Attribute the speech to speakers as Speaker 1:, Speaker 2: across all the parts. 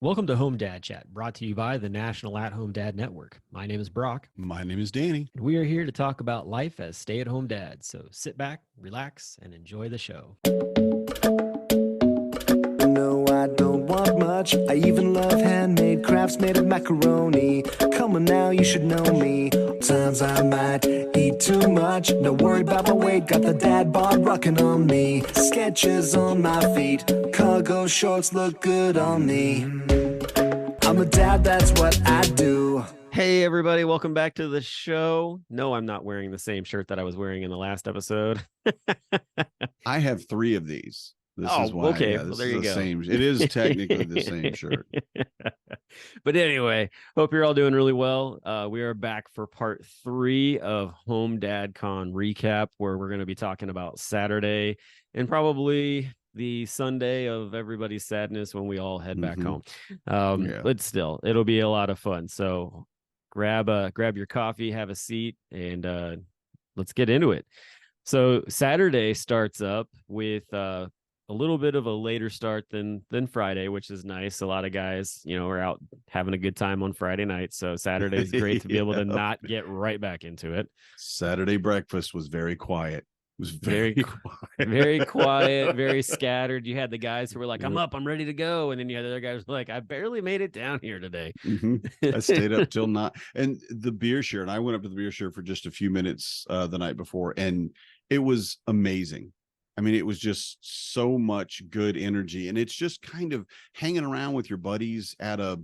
Speaker 1: Welcome to Home Dad Chat, brought to you by the National At Home Dad Network. My name is Brock,
Speaker 2: My name is Danny.
Speaker 1: and we are here to talk about life as stay at home dads. So sit back, relax, and enjoy the show.
Speaker 3: No, I don't want much. I even love handmade crafts made of macaroni. Come on now, you should know me. Times I might eat too much. No worry about my weight, got the dad bod rocking on me. Sketches on my feet, cargo shorts look good on me. I'm a dad, that's what I do.
Speaker 1: Hey, everybody, welcome back to the show. No, I'm not wearing the same shirt that I was wearing in the last episode.
Speaker 2: I have three of these. This
Speaker 1: Oh,
Speaker 2: is why.
Speaker 1: okay.
Speaker 2: Yeah,
Speaker 1: Well,
Speaker 2: this
Speaker 1: there
Speaker 2: is
Speaker 1: you
Speaker 2: the
Speaker 1: go.
Speaker 2: same. It is technically the same shirt.
Speaker 1: But anyway, hope you're all doing really well. We are back for part 3 of HomeDadCon recap, where we're going to be talking about Saturday and probably the Sunday of everybody's sadness when we all head back home.
Speaker 2: Yeah.
Speaker 1: But still, it'll be a lot of fun. So grab your coffee, have a seat, and let's get into it. So Saturday starts up with a little bit of a later start than Friday, which is nice. A lot of guys, are out having a good time on Friday night. So Saturday's great to be able to not get right back into it.
Speaker 2: Saturday breakfast was very quiet. It was very quiet.
Speaker 1: Very quiet, very scattered. You had the guys who were like, I'm up, I'm ready to go. And then you had the other guys who were like, I barely made it down here today.
Speaker 2: I stayed up till not. And the beer share, and I went up to the beer share for just a few minutes the night before, and it was amazing. I mean, it was just so much good energy, and it's just kind of hanging around with your buddies at a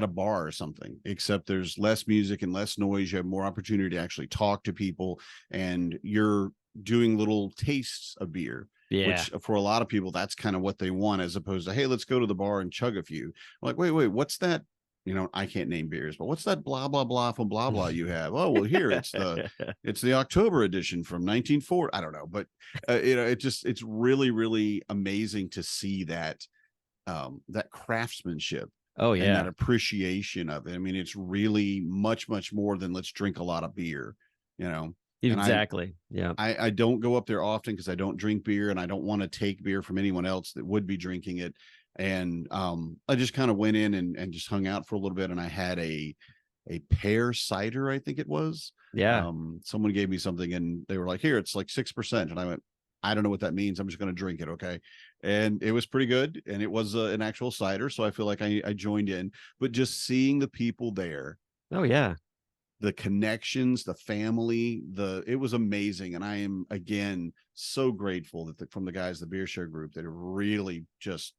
Speaker 2: bar or something, except there's less music and less noise. You have more opportunity to actually talk to people, and you're doing little tastes of beer,
Speaker 1: Yeah.
Speaker 2: which for a lot of people, that's kind of what they want, as opposed to, hey, let's go to the bar and chug a few. I'm like, wait, what's that? I can't name beers, but what's that blah blah blah from blah blah you have? Oh, well, here it's the October edition from 1940. I don't know, but it's really really amazing to see that that craftsmanship.
Speaker 1: Oh,
Speaker 2: And
Speaker 1: yeah.
Speaker 2: that appreciation of it. I mean, it's really much more than let's drink a lot of beer, And
Speaker 1: Exactly. Yeah.
Speaker 2: I don't go up there often because I don't drink beer, and I don't want to take beer from anyone else that would be drinking it. And I just kind of went in and just hung out for a little bit, and I had a pear cider, I think it was.
Speaker 1: Yeah.
Speaker 2: Someone gave me something, and they were like, here, it's like 6%. And I went, I don't know what that means. I'm just going to drink it. Okay. And it was pretty good. And it was an actual cider. So I feel like I joined in, but just seeing the people there,
Speaker 1: Oh, yeah.
Speaker 2: the connections, the family, it was amazing. And I am, again, so grateful that from the guys, the beer share group, that have really just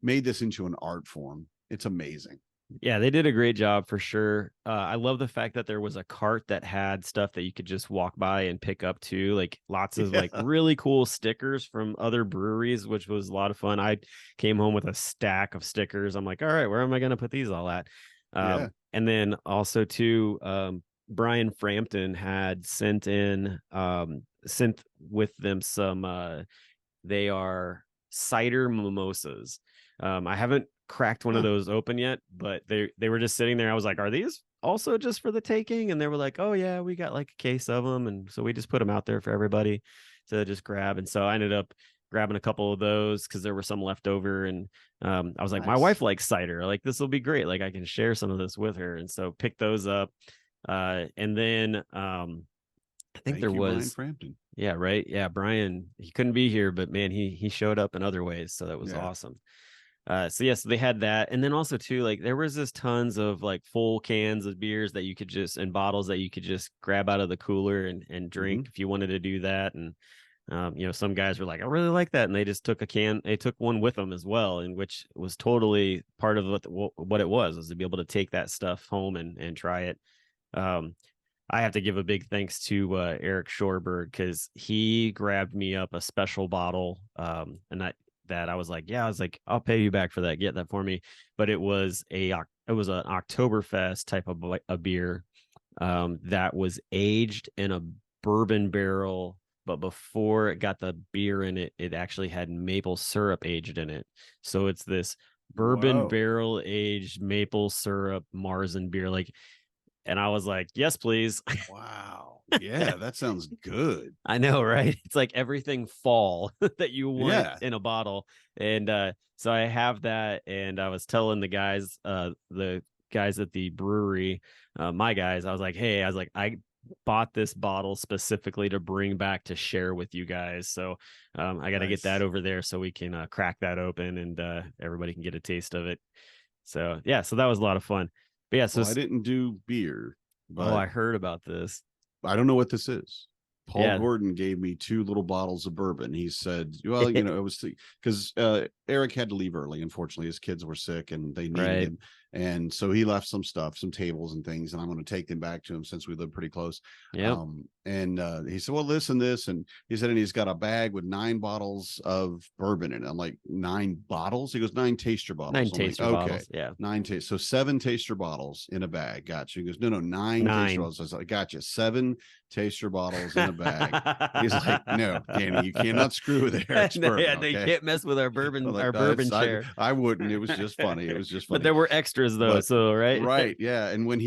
Speaker 2: made this into an art form. It's amazing.
Speaker 1: Yeah, they did a great job for sure. I love the fact that there was a cart that had stuff that you could just walk by and pick up too, like lots of like really cool stickers from other breweries, which was a lot of fun. I came home with a stack of stickers. I'm like, all right, where am I going to put these all at? And then also too, Brian Frampton had sent with them some, they are cider mimosas. I haven't cracked one of those open yet, but they were just sitting there. I was like, are these also just for the taking? And they were like, oh yeah, we got like a case of them, and so we just put them out there for everybody to just grab. And so I ended up grabbing a couple of those because there were some left over, and I was like, my wife likes cider, like this will be great, like I can share some of this with her. And so picked those up, and then I think there was
Speaker 2: Brian Frampton.
Speaker 1: Yeah, right. Yeah, Brian, he couldn't be here, but man, he showed up in other ways, so that was awesome. So yes, they had that. And then also too, like there was this tons of like full cans of beers that you could just, and bottles that you could just grab out of the cooler and drink if you wanted to do that. And some guys were like, I really like that, and they just took they took one with them as well, and which was totally part of what it was to be able to take that stuff home and try it. I have to give a big thanks to Eric Shorberg, because he grabbed me up a special bottle, and that I was like, I'll pay you back for that. Get that for me. But it was an Oktoberfest type of a beer that was aged in a bourbon barrel. But before it got the beer in it, it actually had maple syrup aged in it. So it's this bourbon barrel aged maple syrup Marzen beer. Like And I was like, yes, please.
Speaker 2: Wow. Yeah, that sounds good.
Speaker 1: I know, right? It's like everything fall that you want
Speaker 2: Yeah.
Speaker 1: in a bottle. And so I have that. And I was telling the guys at the brewery, my guys, I was like, hey, I bought this bottle specifically to bring back to share with you guys. So I got to get that
Speaker 2: Nice.
Speaker 1: over there so we can crack that open and everybody can get a taste of it. So yeah, so that was a lot of fun. But yeah, so
Speaker 2: Well, I didn't do beer,
Speaker 1: oh,
Speaker 2: but
Speaker 1: I heard about this.
Speaker 2: I don't know what this is. Paul
Speaker 1: Yeah.
Speaker 2: Gordon gave me 2 little bottles of bourbon. He said, well, it was because Eric had to leave early. Unfortunately, his kids were sick and they needed
Speaker 1: Right.
Speaker 2: him. And so he left some stuff, some tables and things, and I'm going to take them back to him since we live pretty close.
Speaker 1: Yep.
Speaker 2: And he said, well, listen, this. And he said, and he's got a bag with 9 bottles of bourbon in it. I'm like, 9 bottles? He goes, 9 taster bottles.
Speaker 1: 9
Speaker 2: I'm
Speaker 1: taster
Speaker 2: like,
Speaker 1: bottles. Yeah.
Speaker 2: 9 taste. So 7 taster bottles in a bag. Gotcha. He goes, no, 9 taster
Speaker 1: 9.
Speaker 2: bottles. I was like, gotcha. 7 taster bottles in a bag. He's like, no, Danny, you cannot screw with Eric's bourbon.
Speaker 1: Yeah,
Speaker 2: Okay?
Speaker 1: they can't mess with our bourbon,
Speaker 2: Like,
Speaker 1: our bourbon share.
Speaker 2: I wouldn't. It was just funny. It was just funny.
Speaker 1: But there were extras though,
Speaker 2: But,
Speaker 1: so right.
Speaker 2: Right. Yeah. And when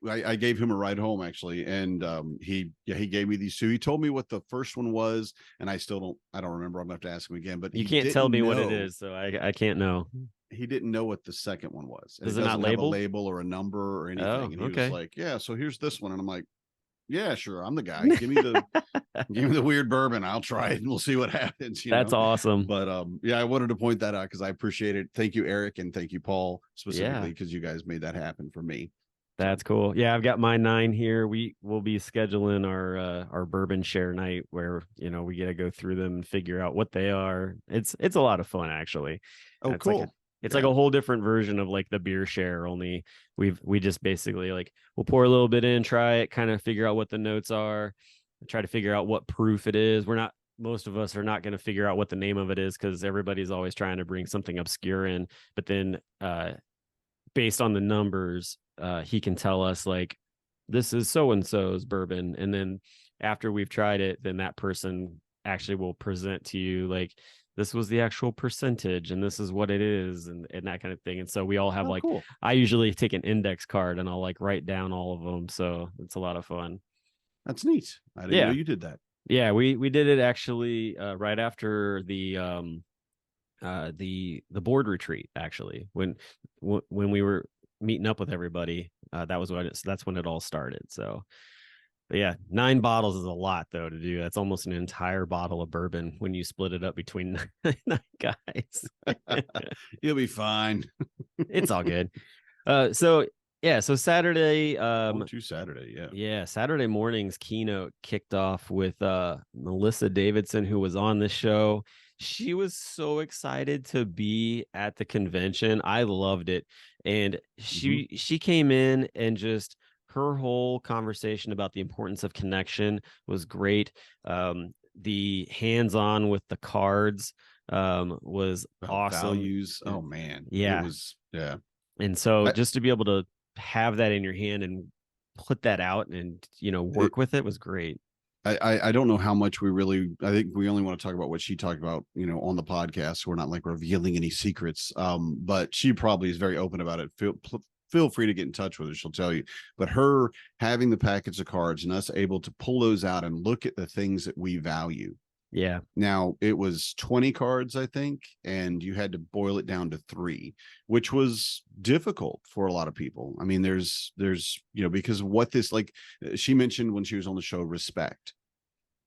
Speaker 2: I gave him a ride home actually, and he gave me these 2. He told me what the first one was, and I don't remember. I'm gonna have to ask him again. But
Speaker 1: You
Speaker 2: he
Speaker 1: can't tell
Speaker 2: didn't
Speaker 1: me
Speaker 2: know,
Speaker 1: what it is, so I can't know.
Speaker 2: he didn't know what the second one was. And
Speaker 1: Does
Speaker 2: it
Speaker 1: it not
Speaker 2: doesn't have a
Speaker 1: label?
Speaker 2: label or a number or anything.
Speaker 1: Oh,
Speaker 2: And he
Speaker 1: okay.
Speaker 2: was like, yeah, so here's this one. And I'm like, yeah, sure, I'm the guy. Give me the weird bourbon. I'll try it and we'll see what happens.
Speaker 1: That's awesome.
Speaker 2: But yeah, I wanted to point that out because I appreciate it. Thank you, Eric, and thank you, Paul,
Speaker 1: Yeah.
Speaker 2: specifically because you guys made that happen for me.
Speaker 1: That's cool. Yeah, I've got my 9 here. We will be scheduling our bourbon share night where we get to go through them and figure out what they are. It's a lot of fun actually.
Speaker 2: Oh,
Speaker 1: It's
Speaker 2: cool.
Speaker 1: It's like a whole different version of like the beer share, only we just basically like we'll pour a little bit in, try it, kind of figure out what the notes are, try to figure out what proof it is. Most of us are not going to figure out what the name of it is because everybody's always trying to bring something obscure in. But then based on the numbers, he can tell us like this is so and so's bourbon, and then after we've tried it, then that person actually will present to you like this was the actual percentage and this is what it is and that kind of thing. And so we all have
Speaker 2: cool.
Speaker 1: I usually take an index card and I'll like write down all of them. So it's a lot of fun.
Speaker 2: That's neat. I didn't know you did that.
Speaker 1: Yeah, we did it actually right after the board retreat actually when we were meeting up with everybody. That's when it all started. So but yeah, 9 bottles is a lot though to do. That's almost an entire bottle of bourbon when you split it up between 9 guys.
Speaker 2: You'll be fine.
Speaker 1: It's all good. So Saturday,
Speaker 2: Saturday,
Speaker 1: yeah, Saturday morning's keynote kicked off with Melissa Davidson, who was on the show. She was so excited to be at the convention. I loved it. And she came in and just her whole conversation about the importance of connection was great. The hands-on with the cards was awesome.
Speaker 2: Values. Oh man.
Speaker 1: Yeah.
Speaker 2: It was, yeah.
Speaker 1: And so just to be able to have that in your hand and put that out and work with it was great.
Speaker 2: I don't know how much I think we only want to talk about what she talked about, on the podcast. We're not like revealing any secrets. But she probably is very open about it. Feel free to get in touch with her. She'll tell you. But her having the packets of cards and us able to pull those out and look at the things that we value.
Speaker 1: Yeah.
Speaker 2: Now it was 20 cards, I think, and you had to boil it down to 3, which was difficult for a lot of people. I mean, there's, because what this, like she mentioned when she was on the show, respect.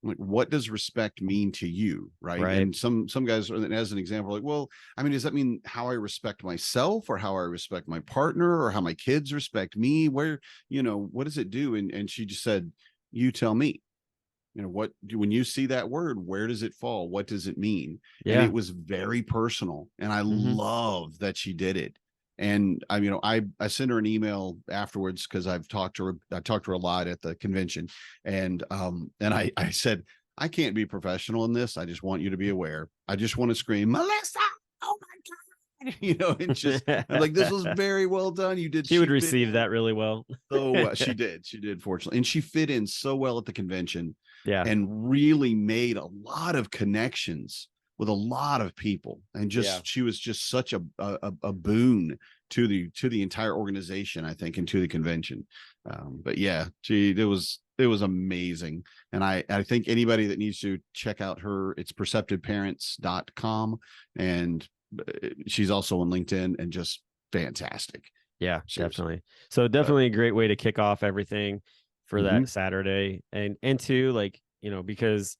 Speaker 2: Like, what does respect mean to you? Right. And some guys are, as an example, like, well, I mean, does that mean how I respect myself or how I respect my partner or how my kids respect me? Where, what does it do? And she just said, you tell me. When you see that word, where does it fall? What does it mean? Yeah. And it was very personal. And I love that she did it. And I sent her an email afterwards because I talked to her a lot at the convention. And I said, I can't be professional in this. I just want you to be aware. I just want to scream, Melissa, oh my God. And just I'm like, this was very well done. You did.
Speaker 1: She would receive that really well.
Speaker 2: So she did, fortunately. And she fit in so well at the convention.
Speaker 1: Yeah.
Speaker 2: And really made a lot of connections with a lot of people. And she was just such a boon to the entire organization, I think, and to the convention. But yeah, it was amazing. And I think anybody that needs to check out her, it's perceptiveparents.com, and she's also on LinkedIn, and just fantastic.
Speaker 1: Yeah,
Speaker 2: Seriously.
Speaker 1: definitely. So definitely a great way to kick off everything for that Saturday. And two, like, you know, because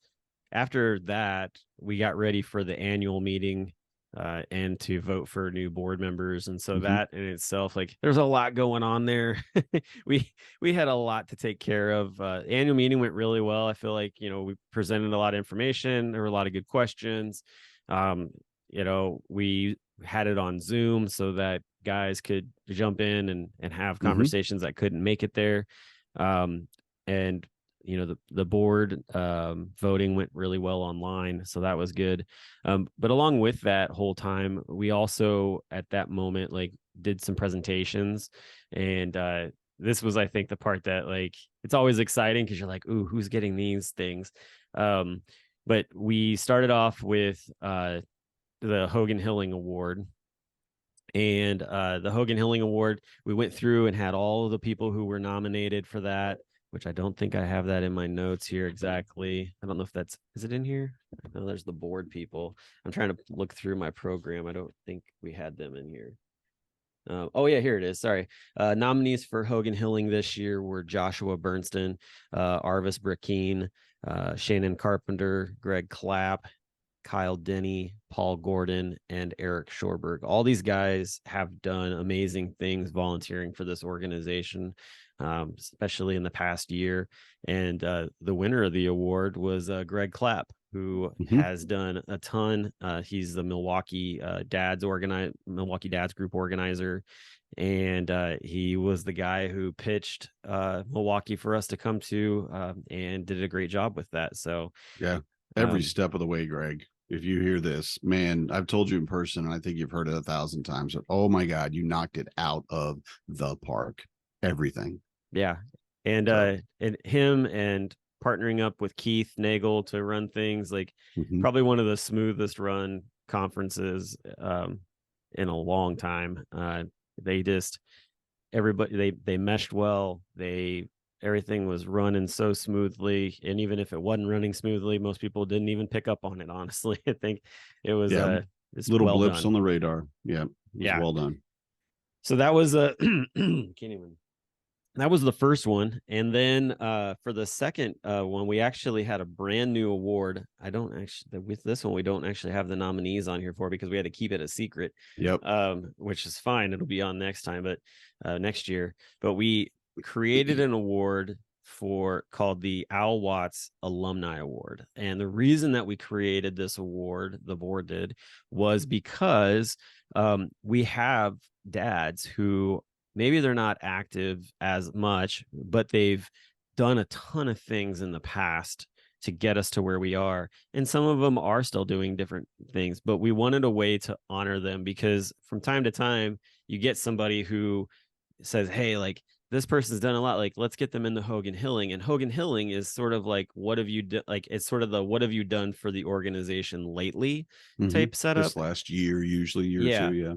Speaker 1: after that, we got ready for the annual meeting and to vote for new board members. And so that in itself, like, there's a lot going on there. we had a lot to take care of. Annual meeting went really well. I feel like, you know, we presented a lot of information. There were a lot of good questions. You know, we had it on Zoom so that guys could jump in and have conversations that couldn't make it there. And you know, the board voting went really well online, so that was good. But along with that whole time, we also at that moment like did some presentations, and this was, I think, the part that, like, it's always exciting because you're like, ooh, who's getting these things? But we started off with the Hogan Hilling Award. And the Hogan Hilling Award, we went through and had all of the people who were nominated for that, which I don't think I have that in my notes here exactly. I don't know if is it in here? No, there's the board people. I'm trying to look through my program. I don't think we had them in here. Oh yeah, here it is. Sorry. Nominees for Hogan Hilling this year were Joshua Bernston, Arvis Brackeen, Shannon Carpenter, Greg Clapp, Kyle Denny, Paul Gordon, and Eric Shorberg. All these guys have done amazing things volunteering for this organization, especially in the past year. And the winner of the award was Greg Clapp, who has done a ton. He's the Milwaukee Dads Group organizer. And he was the guy who pitched Milwaukee for us to come to, and did a great job with that. So
Speaker 2: yeah, every step of the way, Greg. If you hear this, man, I've told you in person, and I think you've heard it 1,000 times. But, oh my God, you knocked it out of the park. Everything.
Speaker 1: Yeah. And him and partnering up with Keith Nagel to run things, like, probably one of the smoothest run conferences in a long time. They meshed well. Everything was running so smoothly, and even if it wasn't running smoothly, most people didn't even pick up on it, honestly. I think it was
Speaker 2: little
Speaker 1: well
Speaker 2: blips
Speaker 1: done
Speaker 2: on the radar. Yeah, well done.
Speaker 1: So that was that was the first one. And then for the second one, we actually had a brand new award. I don't actually, with this one, we don't actually have the nominees on here for, because we had to keep it a secret.
Speaker 2: Yep.
Speaker 1: Which is fine. It'll be on next time, but next year. But we created an award called the Al Watts Alumni Award. And the reason that we created this award, the board did, was because we have dads who maybe they're not active as much, but they've done a ton of things in the past to get us to where we are. And some of them are still doing different things, but we wanted a way to honor them, because from time to time you get somebody who says, hey, like, this person's done a lot, like, let's get them in the Hogan Hilling. And Hogan Hilling is sort of like, what have you done? Like, it's sort of the, what have you done for the organization lately type setup.
Speaker 2: This last year, usually year or two. Yeah.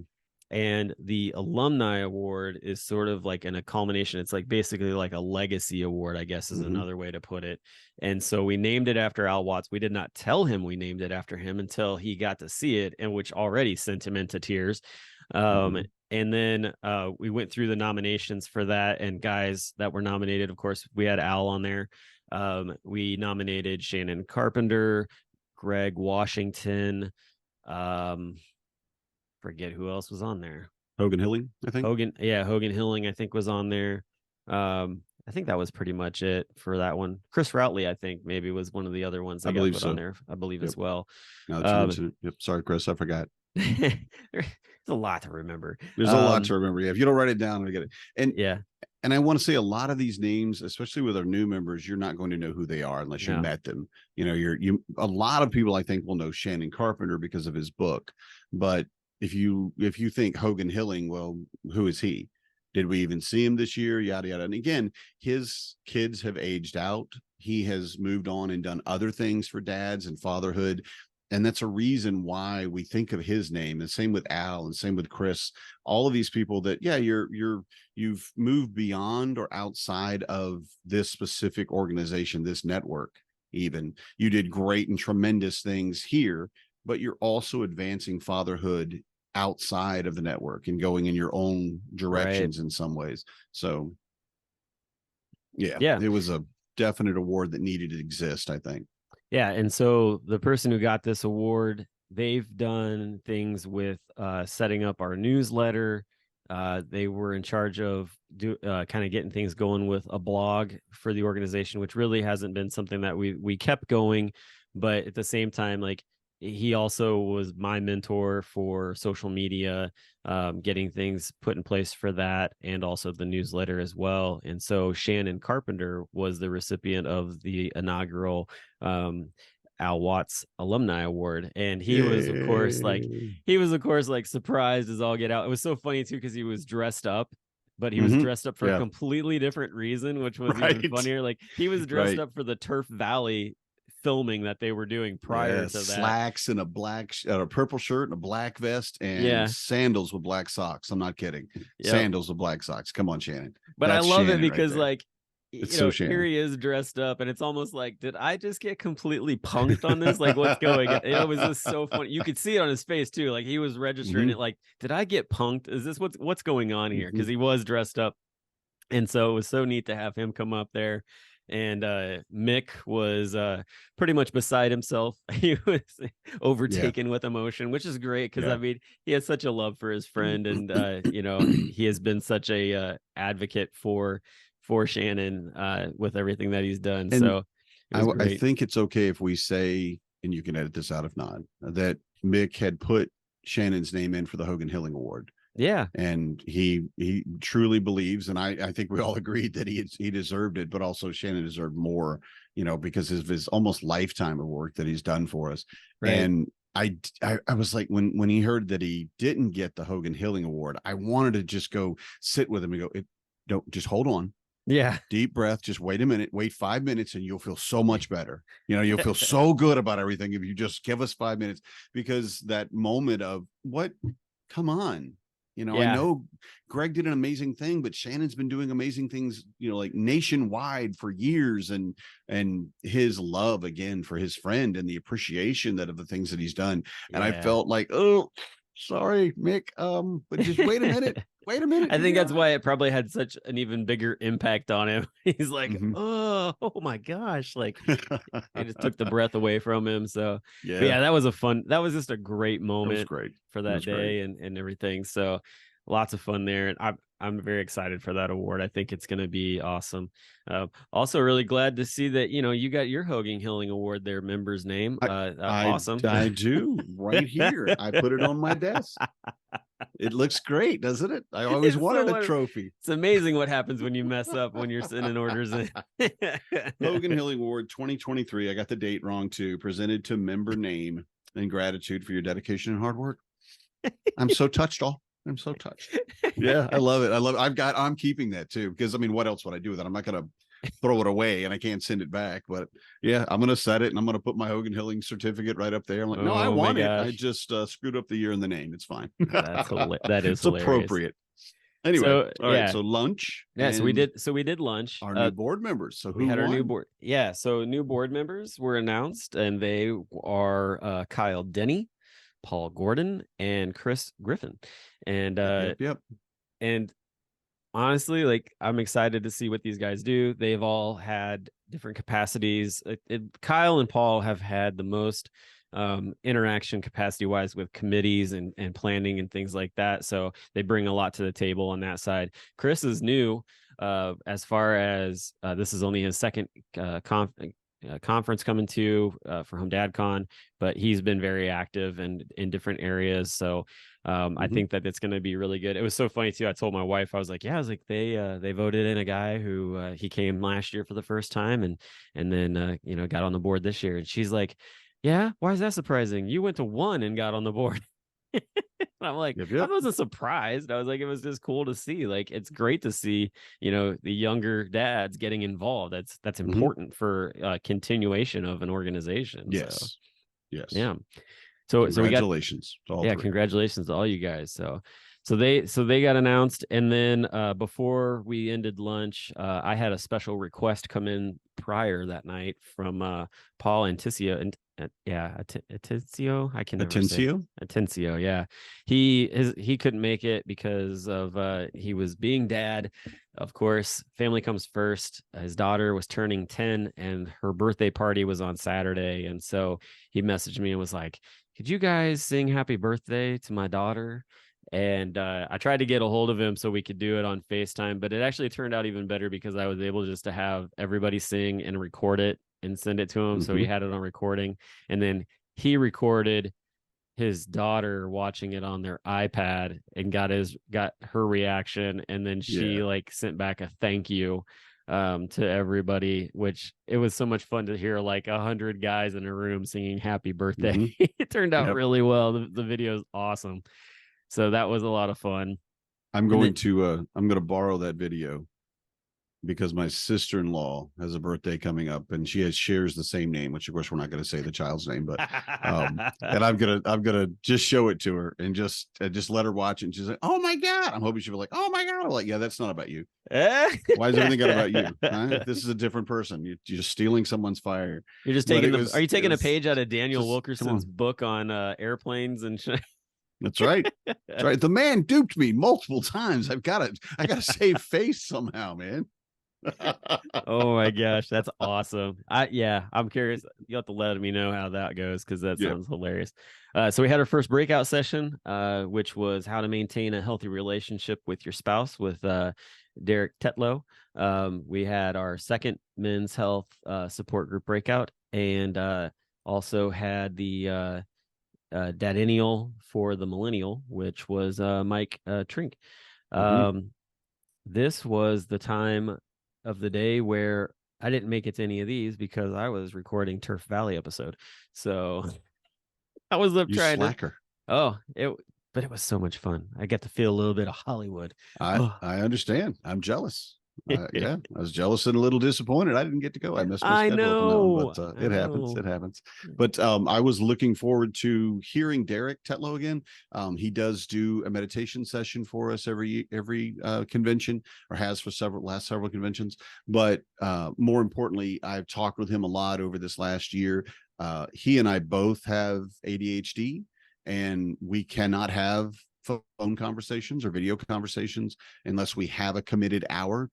Speaker 1: And the Alumni Award is sort of like a culmination. It's like basically like a legacy award, I guess, is another way to put it. And so we named it after Al Watts. We did not tell him we named it after him until he got to see it, and which already sent him into tears. And then we went through the nominations for that, and guys that were nominated, of course, we had Al on there. We nominated Shannon Carpenter, Greg Washington, forget who else was on there.
Speaker 2: Hogan Hilling, I think.
Speaker 1: Hogan Hilling, I think, was on there. I think that was pretty much it for that one. Chris Routley, I think, maybe was one of the other ones that got put on there, I believe, as well.
Speaker 2: Now that you mentioned it. Yep. Sorry, Chris, I forgot.
Speaker 1: There's a lot to remember.
Speaker 2: There's a lot to remember. Yeah, if you don't write it down, I get it. And
Speaker 1: yeah.
Speaker 2: And I want to say a lot of these names, especially with our new members, you're not going to know who they are unless you met them. You know, a lot of people, I think, will know Shannon Carpenter because of his book. But if you think Hogan Hilling, well, who is he? Did we even see him this year? Yada, yada. And again, his kids have aged out. He has moved on and done other things for dads and fatherhood. And that's a reason why we think of his name. And same with Al, and same with Chris. All of these people that, yeah, you've moved beyond or outside of this specific organization, this network. Even you did great and tremendous things here, but you're also advancing fatherhood outside of the network and going in your own directions in some ways. So yeah, it was a definite award that needed to exist, I think.
Speaker 1: Yeah. And so the person who got this award, they've done things with setting up our newsletter. They were in charge of kind of getting things going with a blog for the organization, which really hasn't been something that we kept going. But at the same time, like, he also was my mentor for social media, getting things put in place for that, and also the newsletter as well. And so Shannon Carpenter was the recipient of the inaugural Al Watts Alumni Award, and he was of course like surprised as all get out. It was so funny too because he was dressed up, but he was dressed up for a completely different reason, which was even funnier. Like, he was dressed up for the Turf Valley filming that they were doing prior to that.
Speaker 2: Slacks and a purple shirt and a black vest and sandals with black socks. I'm not kidding. Sandals with black socks. Come on, Shannon.
Speaker 1: But I love it because like,
Speaker 2: it's so
Speaker 1: here he is dressed up, and it's almost like, did I just get completely punked on this? Like, what's going on? It was just so funny. You could see it on his face too. Like, he was registering it. Like, did I get punked? Is this what's going on here? Because he was dressed up. And so it was so neat to have him come up there. And Mick was pretty much beside himself. He was overtaken with emotion, which is great because I mean, he has such a love for his friend, and he has been such a advocate for Shannon with everything that he's done. And so
Speaker 2: I think it's okay if we say, and you can edit this out if not, that Mick had put Shannon's name in for the Hogan Hilling Award.
Speaker 1: Yeah.
Speaker 2: And he truly believes, and I think we all agreed that he deserved it, but also Shannon deserved more, because of his almost lifetime of work that he's done for us. Right. And I was like, when he heard that he didn't get the Hogan Hilling Award, I wanted to just go sit with him and go, don't, just hold on.
Speaker 1: Yeah.
Speaker 2: Deep breath. Just wait a minute, wait 5 minutes, and you'll feel so much better. You'll feel so good about everything if you just give us 5 minutes, because that moment of come on. I know Greg did an amazing thing, but Shannon's been doing amazing things, like nationwide for years, and his love again for his friend and the appreciation that of the things that he's done. And I felt like, oh, sorry, Mick. But just wait a minute. Wait a minute.
Speaker 1: I think that's why it probably had such an even bigger impact on him. He's like, oh my gosh. Like, it just took the breath away from him. So that was just a great moment for that day and everything. So lots of fun there. And I'm very excited for that award. I think it's going to be awesome. Also really glad to see that, you got your Hogan Hilling Award there, member's name. Awesome.
Speaker 2: I do right here. I put it on my desk. It looks great, doesn't it? I always wanted a trophy.
Speaker 1: It's amazing what happens when you mess up when you're sending orders in.
Speaker 2: Hogan Hilling Award 2023. I got the date wrong too. Presented to member name in gratitude for your dedication and hard work. I'm so touched. I'm so touched. Yeah, I love it. I'm keeping that too, because I mean, what else would I do with it? I'm not going to throw it away, and I can't send it back. But yeah, I'm going to set it, and I'm going to put my Hogan Hilling certificate right up there. I'm like, no, I want it. I just screwed up the year and the name. It's fine.
Speaker 1: That is
Speaker 2: it's appropriate. Anyway, all right. So lunch.
Speaker 1: Yeah, so we did lunch.
Speaker 2: Our new board members. So
Speaker 1: we had our new board. Yeah, so new board members were announced, and they are Kyle Denny, Paul Gordon, and Chris Griffin. And and honestly, like, I'm excited to see what these guys do. They've all had different capacities. Kyle and Paul have had the most interaction capacity wise with committees and planning and things like that. So they bring a lot to the table on that side. Chris is new as far as this is only his second conference coming to for HomeDadCon, but he's been very active and in different areas. So I think that it's going to be really good. It was so funny too. I told my wife, I was like, they voted in a guy who he came last year for the first time and then got on the board this year. And she's like, yeah, why is that surprising? You went to one and got on the board. I'm like, I wasn't surprised. I was like, it was just cool to see. Like, it's great to see, the younger dads getting involved. That's important for continuation of an organization.
Speaker 2: Yes.
Speaker 1: So.
Speaker 2: Yes.
Speaker 1: Yeah. So we got,
Speaker 2: congratulations to all
Speaker 1: yeah,
Speaker 2: three.
Speaker 1: congratulations to all you guys. So they got announced, and then before we ended lunch, I had a special request come in prior that night from Paul Anticio, and Atencio. I can never say
Speaker 2: Atencio?
Speaker 1: Atencio. Yeah, he couldn't make it because of he was being dad. Of course, family comes first. His daughter was turning 10, and her birthday party was on Saturday, and so he messaged me and was like, "Could you guys sing happy birthday to my daughter?" And I tried to get a hold of him so we could do it on FaceTime, but it actually turned out even better because I was able just to have everybody sing and record it and send it to him. So he had it on recording, and then he recorded his daughter watching it on their iPad and got her reaction, and then she like sent back a thank you to everybody, which it was so much fun to hear like 100 guys in a room singing happy birthday. It turned out really well. The video is awesome. So that was a lot of fun.
Speaker 2: I'm going to borrow that video because my sister-in-law has a birthday coming up, and she shares the same name, which of course we're not going to say the child's name, but and I'm gonna just show it to her and just let her watch it. And she's like, "Oh my God!" I'm hoping she'll be like, "Oh my God!" I'm like, "Yeah, that's not about you. Why is everything got about you? Huh? This is a different person. You're just stealing someone's fire.
Speaker 1: You're just taking are you taking a page out of Daniel Wilkerson's book on airplanes and shit?
Speaker 2: That's right. That's right. The man duped me multiple times. I gotta save face somehow, man.
Speaker 1: Oh my gosh, that's awesome. I'm curious. You'll have to let me know how that goes, because that sounds hilarious. So we had our first breakout session, which was how to maintain a healthy relationship with your spouse, with Derek Tetlow. We had our second men's health support group breakout, and also had the Dadennial for the millennial, which was Mike Trink. This was the time of the day where I didn't make it to any of these because I was recording Turf Valley episode. So I was up trying
Speaker 2: slacker.
Speaker 1: But it was so much fun. I got to feel a little bit of Hollywood.
Speaker 2: I understand. I'm jealous. I was jealous and a little disappointed. I didn't get to go. I missed my schedule. But it happens. It happens. But I was looking forward to hearing Derek Tetlow again. He does do a meditation session for us every convention, or has for several conventions. But more importantly, I've talked with him a lot over this last year. He and I both have ADHD, and we cannot have phone conversations or video conversations unless we have a committed hour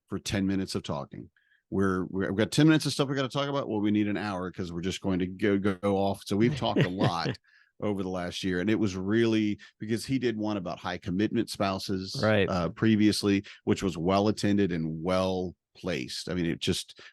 Speaker 2: for 10 minutes of talking. We've got 10 minutes of stuff we got to talk about. Well, we need an hour because we're just going to go off. So we've talked a lot over the last year, and it was really because he did one about high commitment spouses previously, which was well attended and well placed. I mean,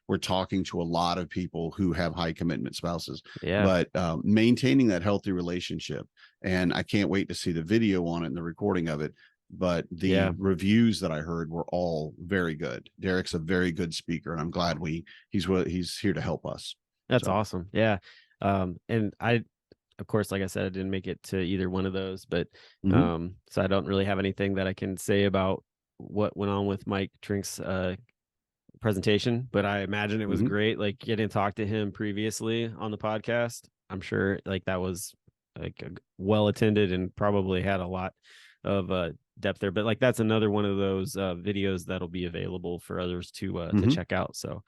Speaker 2: we're talking to a lot of people who have high commitment spouses, but maintaining that healthy relationship. And I can't wait to see the video on it and the recording of it. But the reviews that I heard were all very good. Derek's a very good speaker, and I'm glad he's here to help us.
Speaker 1: That's awesome. Yeah. And I, of course, like I said, I didn't make it to either one of those, but so I don't really have anything that I can say about what went on with Mike Trink's presentation, but I imagine it was great. Like, getting to talk to him previously on the podcast, I'm sure like that was like well attended and probably had a lot of depth there. But like, that's another one of those videos that'll be available for others to check out. So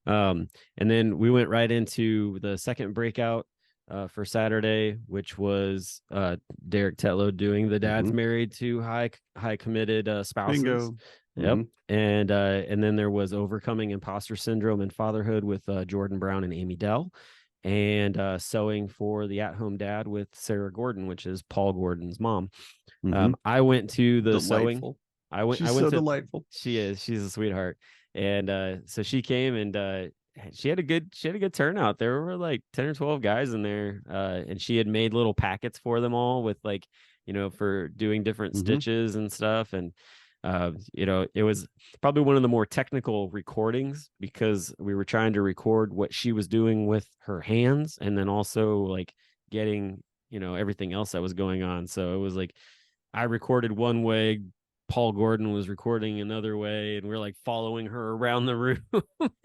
Speaker 1: and then we went right into the second breakout for Saturday, which was Derek Tetlow doing the Dad's Married to High Committed Spouses.
Speaker 2: Bingo.
Speaker 1: Yep. And then there was Overcoming Imposter Syndrome and Fatherhood with Jordan Brown and Amy Dell, and Sewing for the At-Home Dad with Sarah Gordon, which is Paul Gordon's mom. I went to the
Speaker 2: delightful.
Speaker 1: sewing.
Speaker 2: She's so delightful.
Speaker 1: She is. She's a sweetheart. And so she came, and she had a good turnout. There were like 10 or 12 guys in there, and she had made little packets for them all with, like, for doing different stitches and stuff. And it was probably one of the more technical recordings because we were trying to record what she was doing with her hands, and then also like getting everything else that was going on. So it was like I recorded one way, Paul Gordon was recording another way, and we're like following her around the room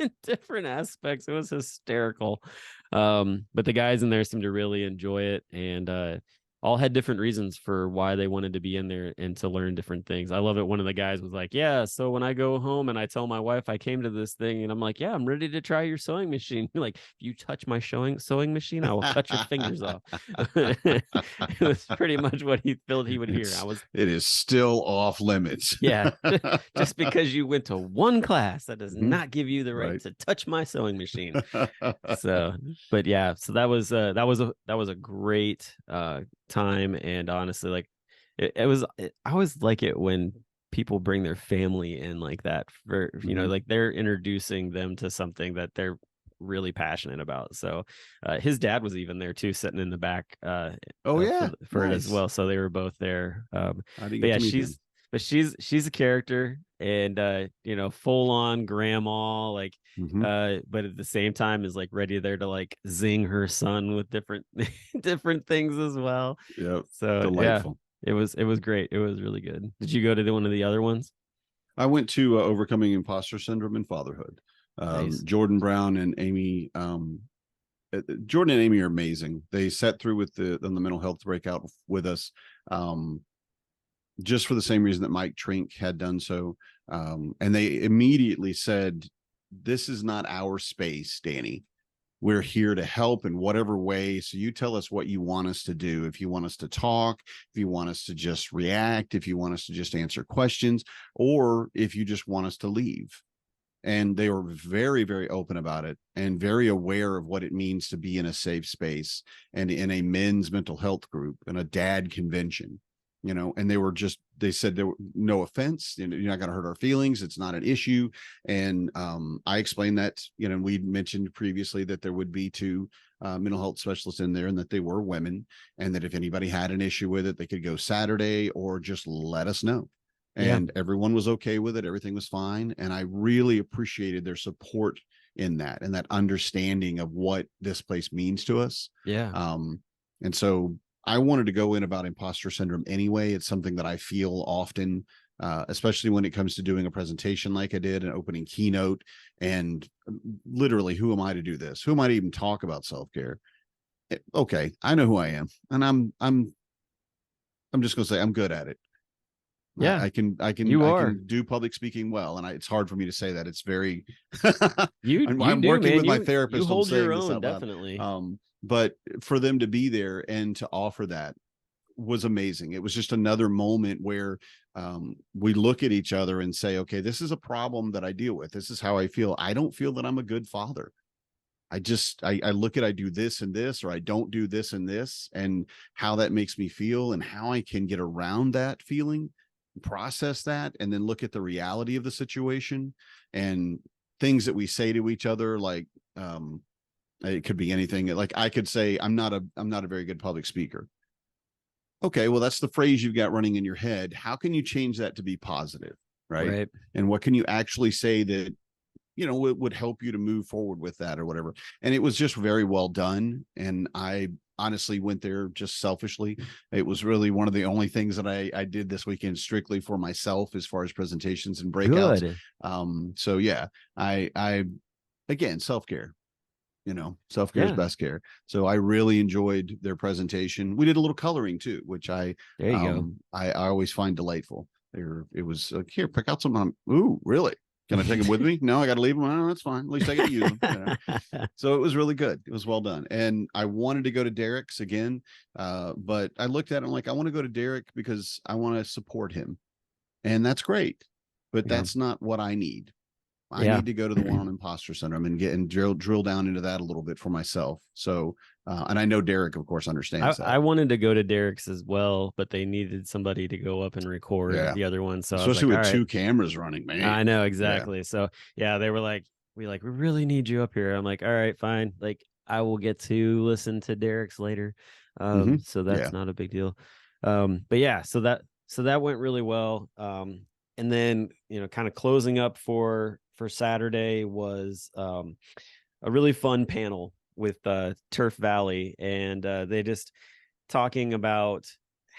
Speaker 1: in different aspects. It was hysterical. But the guys in there seemed to really enjoy it, and all had different reasons for why they wanted to be in there and to learn different things. I love it. One of the guys was like, yeah, so when I go home and I tell my wife I came to this thing, and I'm like, yeah, I'm ready to try your sewing machine. Like, if you touch my sewing machine, I will cut your fingers off. It was pretty much what he felt he would hear.
Speaker 2: It is still off limits.
Speaker 1: Yeah. Just because you went to one class, that does not give you the right to touch my sewing machine. So, but yeah, so that was a great time. And honestly, like I always like it when people bring their family in like that, for like they're introducing them to something that they're really passionate about. So his dad was even there too, sitting in the back for nice. It as well. So they were both there. I didn't get to meet him. But she's a character, and full on grandma, like but at the same time is like ready there to like zing her son with different things as well.
Speaker 2: Yeah.
Speaker 1: So delightful. Yeah, it was great. It was really good. Did you go to one of the other ones?
Speaker 2: I went to Overcoming Imposter Syndrome and Fatherhood. Nice. Jordan Brown and Amy. Jordan and Amy are amazing. They sat through with the mental health breakout with us. Just for the same reason that Mike Trink had done so. And they immediately said, this is not our space, Danny. We're here to help in whatever way. So you tell us what you want us to do. If you want us to talk, if you want us to just react, if you want us to just answer questions, or if you just want us to leave. And they were very, very open about it and very aware of what it means to be in a safe space and in a men's mental health group and a dad convention. And they said there were no offense, you're not going to hurt our feelings. It's not an issue. And I explained that, we mentioned previously that there would be 2 mental health specialists in there and that they were women, and that if anybody had an issue with it, they could go Saturday or just let us know. And everyone was okay with it. Everything was fine. And I really appreciated their support in that and that understanding of what this place means to us.
Speaker 1: Yeah.
Speaker 2: And so I wanted to go in about imposter syndrome anyway. It's something that I feel often, especially when it comes to doing a presentation like I did, an opening keynote. And literally, who am I to do this? Who am I to even talk about self-care? Okay, I know who I am, and I'm just going to say I'm good at it.
Speaker 1: Yeah,
Speaker 2: I can do public speaking well, and it's hard for me to say that. It's very I'm working with my therapist.
Speaker 1: You hold your own, definitely.
Speaker 2: But for them to be there and to offer that was amazing. It was just another moment where we look at each other and say, okay, this is a problem that I deal with. This is how I feel. I don't feel that I'm a good father. I look at, I do this and this, or I don't do this and this, and how that makes me feel and how I can get around that feeling, process that, and then look at the reality of the situation and things that we say to each other. Like, it could be anything. Like I could say, I'm not a very good public speaker. Okay, well, that's the phrase you've got running in your head. How can you change that to be positive? Right. And what can you actually say that, would help you to move forward with that or whatever? And it was just very well done. And I honestly went there just selfishly. It was really one of the only things that I did this weekend strictly for myself as far as presentations and breakouts. Good. So yeah, I again, self-care. Self-care is best care. So I really enjoyed their presentation. We did a little coloring too, which I always find delightful. It was like, here, pick out some. Ooh, really? Can I take them with me? No, I got to leave them. Oh, that's fine. At least I get to use them. So it was really good. It was well done. And I wanted to go to Derek's again, but I looked at it and like, I want to go to Derek because I want to support him, and that's great. But that's not what I need. I need to go to the one on imposter syndrome and drill down into that a little bit for myself. So, and I know Derek, of course, understands that.
Speaker 1: I wanted to go to Derek's as well, but they needed somebody to go up and record the other one. So
Speaker 2: especially with 2 cameras running, man.
Speaker 1: I know, exactly. So they were like, we really need you up here. I'm like, all right, fine. Like, I will get to listen to Derek's later. So that's not a big deal. But yeah, so that went really well. And then, kind of closing up for Saturday was a really fun panel with Turf Valley, and they just talking about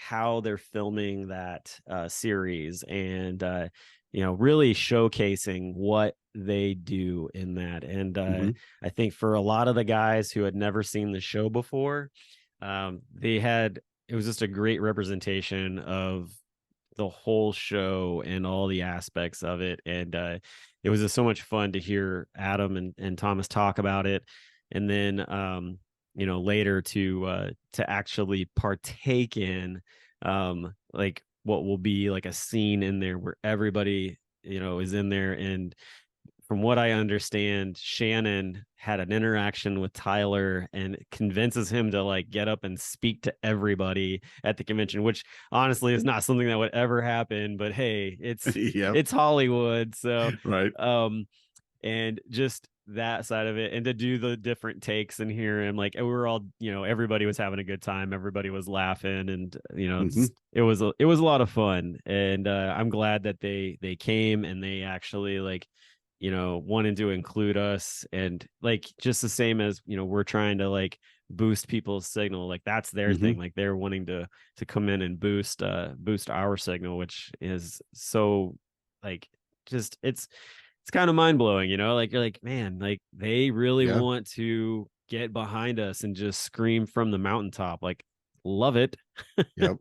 Speaker 1: how they're filming that series, and really showcasing what they do in that. And
Speaker 2: Mm-hmm.
Speaker 1: I think for a lot of the guys who had never seen the show before, it was just a great representation of the whole show and all the aspects of it. And it was just so much fun to hear Adam and Thomas talk about it. And then later to actually partake in like what will be like a scene in there where everybody is in there. And from what I understand, Shannon had an interaction with Tyler and convinces him to like get up and speak to everybody at the convention, which honestly is not something that would ever happen. But hey,
Speaker 2: Yep.
Speaker 1: it's Hollywood, so
Speaker 2: Right.
Speaker 1: and just that side of it, and to do the different takes and hear him, like we were all, everybody was having a good time, everybody was laughing, and
Speaker 2: Mm-hmm.
Speaker 1: it was a lot of fun. And I'm glad that they came and they actually like wanted to include us, and like just the same as we're trying to like boost people's signal, like that's their
Speaker 2: Mm-hmm.
Speaker 1: thing, like they're wanting to come in and boost our signal, which is so like just it's kind of mind-blowing, like you're like, man, like they really
Speaker 2: Yeah.
Speaker 1: want to get behind us and just scream from the mountaintop, like love it.
Speaker 2: Yep.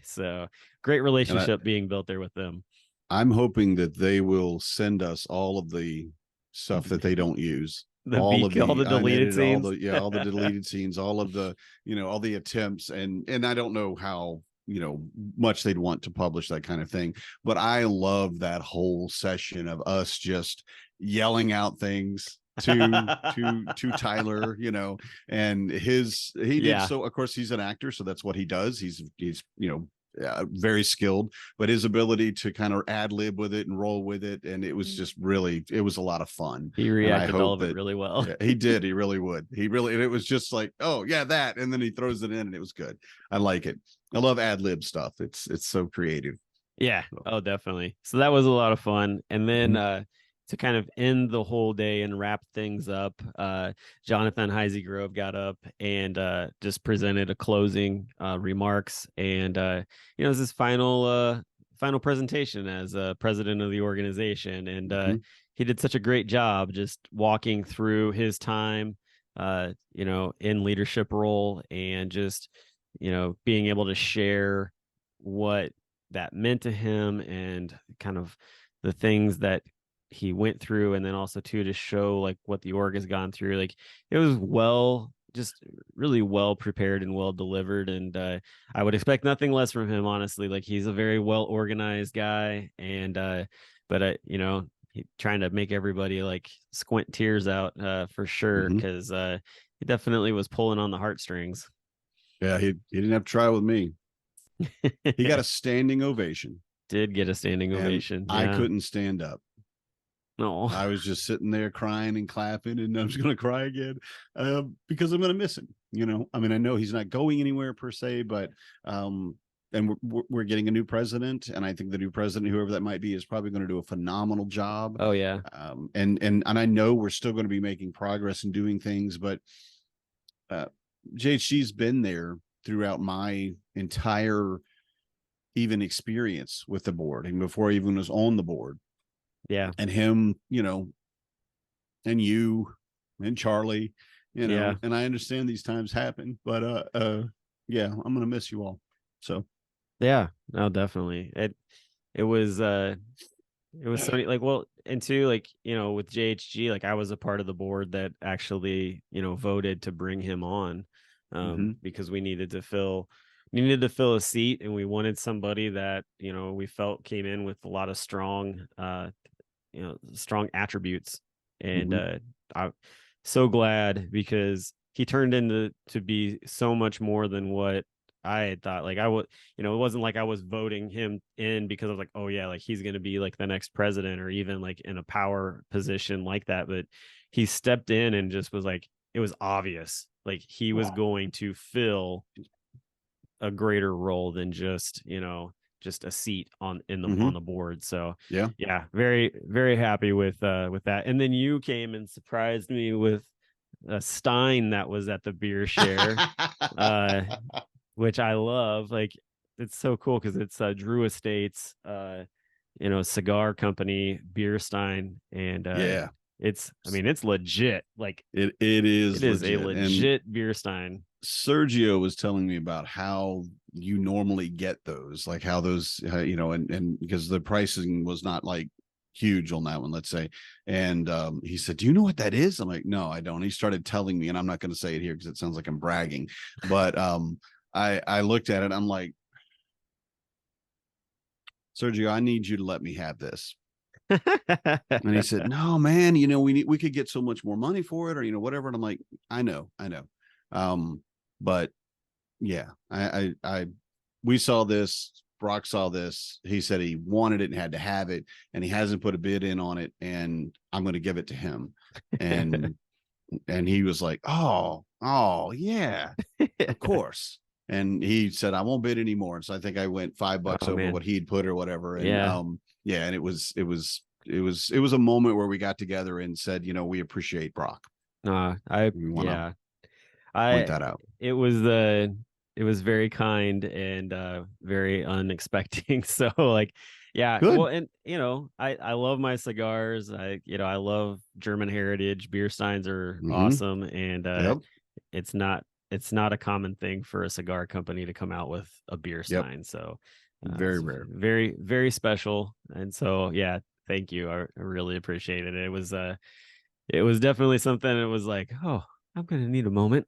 Speaker 1: So great
Speaker 2: And
Speaker 1: relationship being built there with them.
Speaker 2: I'm hoping that they will send us all of the stuff that they don't use, all of
Speaker 1: All
Speaker 2: the
Speaker 1: the deleted
Speaker 2: unedited,
Speaker 1: scenes.
Speaker 2: all the deleted scenes, all of the, all the attempts. And I don't know how, much they'd want to publish that kind of thing. But I love that whole session of us just yelling out things to Tyler, and he did.
Speaker 1: Yeah,
Speaker 2: So of course he's an actor, so that's what he does. He's very skilled, but his ability to kind of ad lib with it and roll with it, and it was just really, it was a lot of fun.
Speaker 1: he
Speaker 2: And I
Speaker 1: reacted to all
Speaker 2: hope
Speaker 1: of it
Speaker 2: that,
Speaker 1: really well.
Speaker 2: yeah, he did. He really would. He really, and it was just like, oh yeah, that, and then he throws it in, and it was good. I like it. I love ad lib stuff. It's so creative.
Speaker 1: Yeah.
Speaker 2: So,
Speaker 1: Oh, definitely. So that was a lot of fun. And then
Speaker 2: mhm.
Speaker 1: to kind of end the whole day and wrap things up, Jonathan Heisey Grove got up and just presented a closing remarks, and it was his final presentation as president of the organization. And
Speaker 2: Mhm.
Speaker 1: he did such a great job just walking through his time in leadership role, and just being able to share what that meant to him, and kind of the things that he went through, and then also too to show like what the org has gone through. Like it was just really well prepared and well delivered. And I would expect nothing less from him, honestly. Like he's a very well organized guy, and but trying to make everybody like squint tears out for sure,
Speaker 2: Mhm.
Speaker 1: because he definitely was pulling on the heartstrings.
Speaker 2: Yeah, he didn't have to try with me. He got a standing ovation,
Speaker 1: Did get a standing
Speaker 2: and
Speaker 1: ovation.
Speaker 2: I
Speaker 1: Yeah.
Speaker 2: couldn't stand up.
Speaker 1: No.
Speaker 2: I was just sitting there crying and clapping, and I'm just going to cry again because I'm going to miss him. I mean, I know he's not going anywhere per se, but and we're getting a new president, and I think the new president, whoever that might be, is probably going to do a phenomenal job.
Speaker 1: Oh yeah.
Speaker 2: And I know we're still going to be making progress and doing things, but JHG's been there throughout my entire even experience with the board, and before I even was on the board.
Speaker 1: Yeah.
Speaker 2: And him, and you and Charlie,
Speaker 1: Yeah.
Speaker 2: and I understand these times happen, but yeah, I'm gonna miss you all. So
Speaker 1: Yeah. No, definitely. It was so like, well, and two, like, with JHG, like I was a part of the board that actually, voted to bring him on,
Speaker 2: mhm,
Speaker 1: because we needed to fill a seat, and we wanted somebody that, we felt came in with a lot of strong attributes. And
Speaker 2: mhm,
Speaker 1: I'm so glad, because he turned into to be so much more than what I had thought. Like I would, it wasn't like I was voting him in because I was like, oh yeah, like he's gonna be like the next president, or even like in a power position like that. But he stepped in and just was like, it was obvious, like he was going to fill a greater role than just a seat on
Speaker 2: mhm.
Speaker 1: the board. So
Speaker 2: Yeah.
Speaker 1: yeah, very very happy with that. And then you came and surprised me with a Stein that was at the beer share, uh which I love. Like it's so cool because it's Drew Estates, cigar company, beer stein, and
Speaker 2: Yeah,
Speaker 1: it's legit. Like
Speaker 2: it
Speaker 1: it
Speaker 2: is
Speaker 1: is a
Speaker 2: legit. And
Speaker 1: legit beer stein.
Speaker 2: Sergio was telling me about how you normally get those, like how those, and because the pricing was not like huge on that one, let's say. And he said, "Do you know what that is?" I'm like, "No, I don't." He started telling me, and I'm not going to say it here because it sounds like I'm bragging, but I looked at it. I'm like, "Sergio, I need you to let me have this." And he said, "No, man, we could get so much more money for it, or whatever." And I'm like, I know. But yeah, we saw this. Brock saw this. He said he wanted it and had to have it, and he hasn't put a bid in on it, and I'm going to give it to him. And he was like, "Oh, yeah, of course." And he said, "I won't bid anymore." And so I think I went $5 over
Speaker 1: Man.
Speaker 2: what he'd put or whatever. And
Speaker 1: Yeah.
Speaker 2: yeah, and it was a moment where we got together and said, we appreciate Brock. We want to point that out.
Speaker 1: It was very kind and very unexpected. So like, yeah,
Speaker 2: Good.
Speaker 1: well, and I love my cigars. I love German heritage. Beer steins are awesome, and
Speaker 2: Yep.
Speaker 1: it's not a common thing for a cigar company to come out with a beer stein. So
Speaker 2: very
Speaker 1: it's
Speaker 2: rare,
Speaker 1: very, very special. And so yeah, thank you. I really appreciate it. It was definitely something. It was like, oh, I'm gonna need a moment.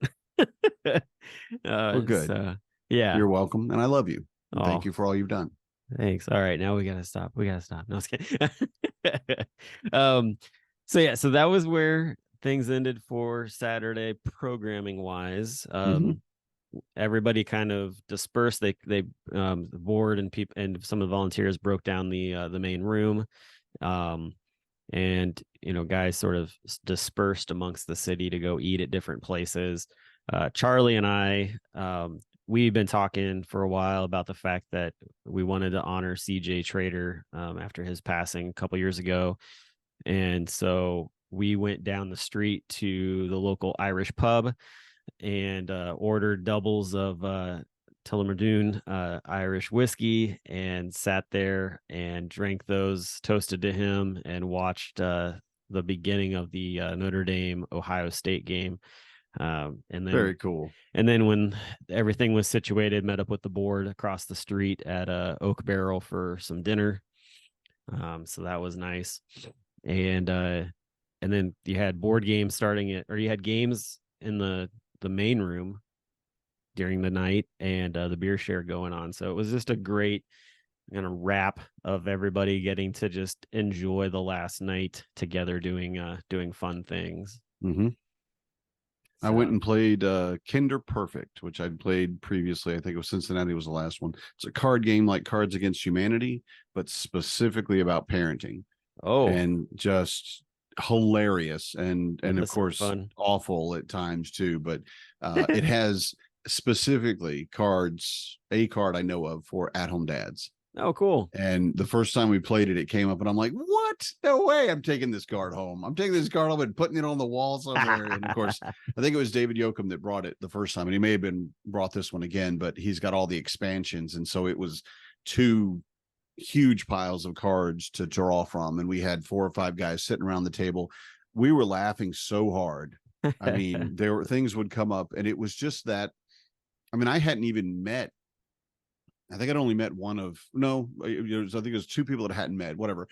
Speaker 2: Well, good.
Speaker 1: So, yeah,
Speaker 2: you're welcome, and I love you. And thank
Speaker 1: oh,
Speaker 2: you for all you've done.
Speaker 1: thanks. All right, now we gotta stop. No, I was kidding. So yeah, so that was where things ended for Saturday, programming wise. Everybody kind of dispersed. The board and people and some of the volunteers broke down the main room. And guys sort of dispersed amongst the city to go eat at different places. Charlie and I, we've been talking for a while about the fact that we wanted to honor CJ Trader after his passing a couple years ago. And so we went down the street to the local Irish pub and ordered doubles of Tullamardoon Irish whiskey and sat there and drank those, toasted to him, and watched the beginning of the Notre Dame Ohio State game. And then
Speaker 2: very cool.
Speaker 1: And then when everything was situated, met up with the board across the street at Oak Barrel for some dinner. So that was nice. And then you had board games you had games in the main room during the night, and the beer share going on. So it was just a great kind of wrap of everybody getting to just enjoy the last night together doing fun things.
Speaker 2: So. I went and played Kinder Perfect, which I'd played previously. I think it was Cincinnati was the last one. It's a card game like Cards Against Humanity, but specifically about parenting.
Speaker 1: Oh,
Speaker 2: and just hilarious and of course
Speaker 1: fun.
Speaker 2: Awful at times too. But it has specifically a card I know of for at-home dads.
Speaker 1: Oh, cool.
Speaker 2: And the first time we played it, it came up and I'm like, what? No way. I'm taking this card home. I'm taking this card home and putting it on the wall somewhere. And of course, I think it was David Yoakum that brought it the first time, and he may have brought this one again, but he's got all the expansions. And so it was 2 huge piles of cards to draw from. And we had 4 or 5 guys sitting around the table. We were laughing so hard. I mean, things would come up, and it was just that. I mean, I hadn't even met. I think I'd only met I think it was 2 people that I hadn't met, whatever.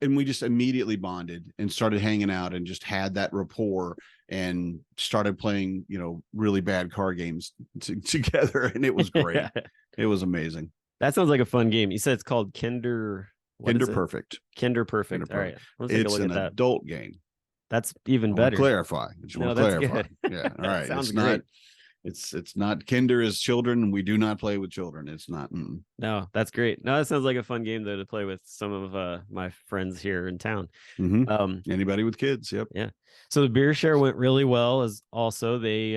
Speaker 2: And we just immediately bonded and started hanging out and just had that rapport and started playing, really bad card games together. And it was great. It was amazing.
Speaker 1: That sounds like a fun game. You said it's called Kinder
Speaker 2: Perfect.
Speaker 1: Kinder Perfect. All right.
Speaker 2: It's an adult game.
Speaker 1: That's even better.
Speaker 2: Clarify. Clarify. Yeah. All right.
Speaker 1: Sounds great.
Speaker 2: It's not Kinder as children. We do not play with children. It's not.
Speaker 1: No, that's great. No, that sounds like a fun game though to play with some of my friends here in town.
Speaker 2: Anybody with kids. Yep.
Speaker 1: Yeah. So the beer share went really well. As also they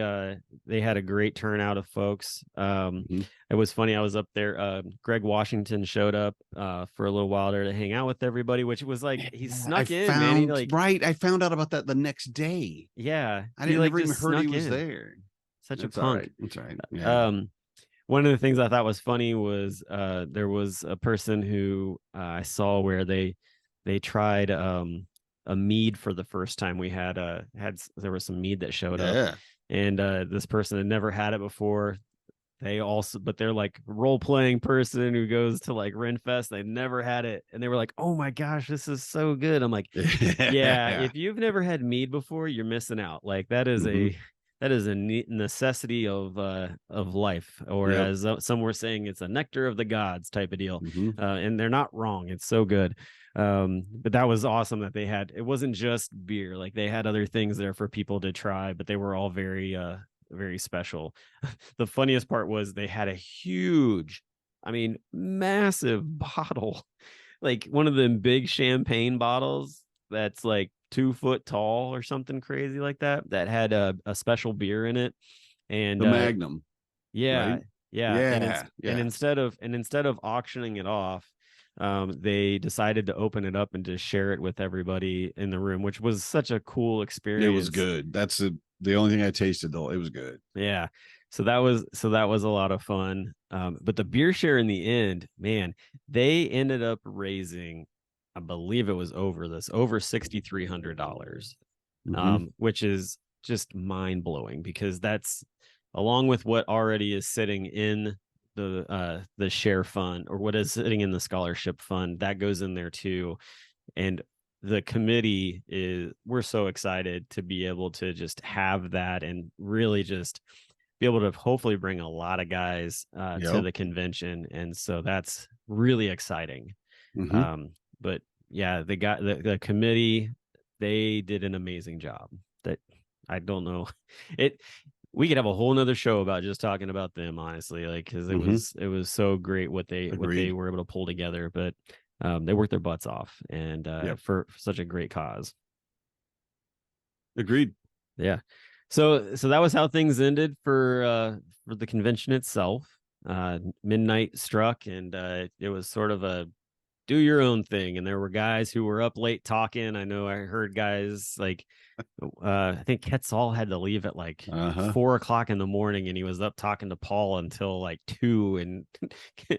Speaker 1: had a great turnout of folks. It was funny. I was up there. Greg Washington showed up for a little while there to hang out with everybody, which was like he snuck in.
Speaker 2: I found out about that the next day.
Speaker 1: Yeah,
Speaker 2: I didn't never even heard he was there.
Speaker 1: Such a punk.
Speaker 2: That's all right. Yeah.
Speaker 1: one of the things I thought was funny was there was a person who I saw where they tried a mead for the first time. We had there was some mead that showed up,
Speaker 2: Yeah.
Speaker 1: and this person had never had it before. But they're like role playing person who goes to like Renfest. They've never had it, and they were like, "Oh my gosh, this is so good." I'm like, "Yeah, if you've never had mead before, you're missing out. Like
Speaker 2: Mhm.
Speaker 1: that is a necessity of life, or
Speaker 2: Yep.
Speaker 1: as some were saying, it's a nectar of the gods type of deal."
Speaker 2: Mhm.
Speaker 1: And they're not wrong. It's so good. But that was awesome that they had. It wasn't just beer; like they had other things there for people to try, but they were all very special. The funniest part was they had a huge, I mean, massive bottle, like one of them big champagne bottles that's like 2 foot tall or something crazy like that, that had a special beer in it. And
Speaker 2: The Magnum,
Speaker 1: yeah,
Speaker 2: right?
Speaker 1: yeah.
Speaker 2: Yeah.
Speaker 1: And
Speaker 2: Yeah.
Speaker 1: instead of auctioning it off, they decided to open it up and just share it with everybody in the room, which was such a cool
Speaker 2: It was
Speaker 1: experience.
Speaker 2: good. The only thing I tasted though. It was good.
Speaker 1: Yeah. So that was a lot of fun. But the beer share in the end, man, they ended up raising, I believe it was over $6,300,
Speaker 2: Mhm.
Speaker 1: which is just mind blowing because that's along with what already is sitting in the share fund or what is sitting in the scholarship fund that goes in there too. And the committee is we're so excited to be able to just have that and really just be able to hopefully bring a lot of guys to
Speaker 2: Yep.
Speaker 1: the convention, and so that's really exciting.
Speaker 2: Mhm.
Speaker 1: But yeah, the committee, they did an amazing job. That I don't know it. We could have a whole nother show about just talking about them, honestly, like because
Speaker 2: Mhm.
Speaker 1: it was so great what they
Speaker 2: Agreed.
Speaker 1: were able to pull together. But they worked their butts off, and
Speaker 2: Yep.
Speaker 1: for such a great cause.
Speaker 2: Agreed.
Speaker 1: Yeah. So that was how things ended for the convention itself. Midnight struck, and it was sort of a do your own thing, and there were guys who were up late talking. I know I heard guys like I think Quetzal had to leave at like
Speaker 2: Uh-huh.
Speaker 1: 4 o'clock in the morning, and he was up talking to Paul until like 2 and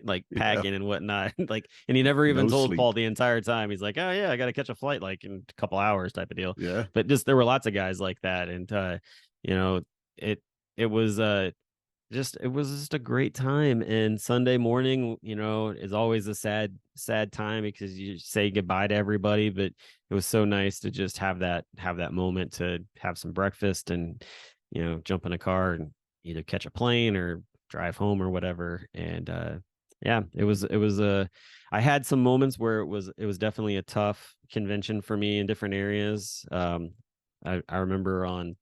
Speaker 1: like
Speaker 2: Yeah.
Speaker 1: packing and whatnot. Like, and he never even
Speaker 2: No
Speaker 1: told Paul
Speaker 2: sleep.
Speaker 1: the entire time. He's like, "Oh yeah, I got to catch a flight like in a couple hours," type of deal.
Speaker 2: Yeah.
Speaker 1: But just there were lots of guys like that, and you know, it it was it was just a great time. And Sunday morning, is always a sad time because you say goodbye to everybody, but it was so nice to just have that moment to have some breakfast and jump in a car and either catch a plane or drive home or whatever. And yeah, I had some moments where it was definitely a tough convention for me in different areas. I remember on